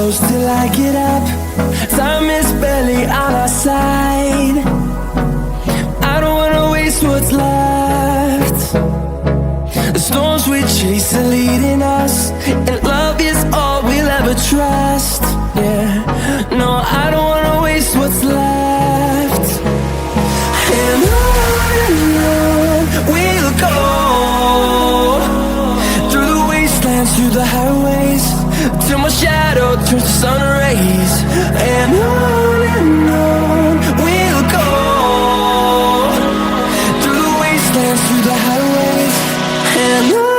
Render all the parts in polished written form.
close till I get up. Time is barely on our side. I don't wanna waste what's left. The storms we chase are leading us, and love is all we'll ever trust. Yeah, no, I don't wanna waste what's left. And on we'll go, through the wastelands, through the highways, till my shadow turns to sun rays. And on we'll go, through the wastelands, through the highways, and on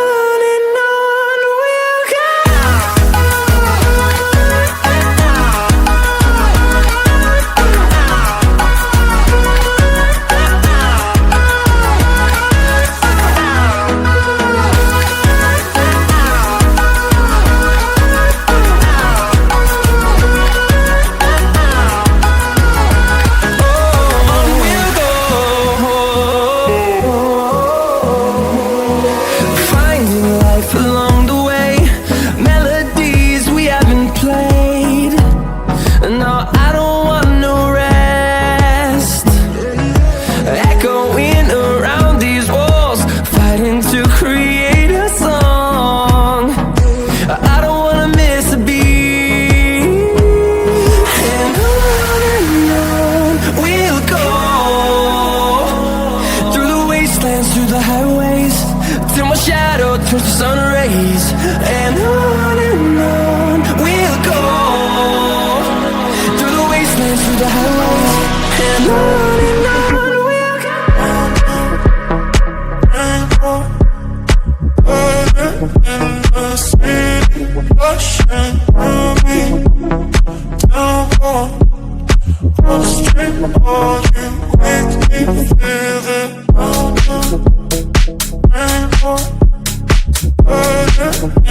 we'll go. Through the highways, till my shadow turns to sun rays. And on we'll go, through the wastelands, through the highways, and on we'll go. In the city, rushing through me, down the street, all you make me feel it.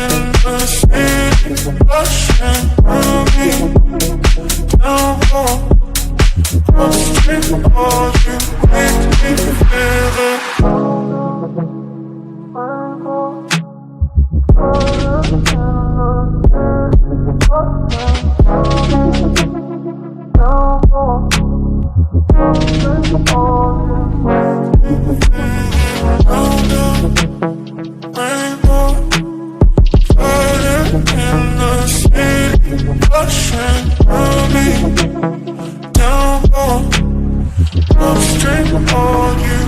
In the city, rushing through me, down the street, all you make me feel it. Rushing through me, down the street, all you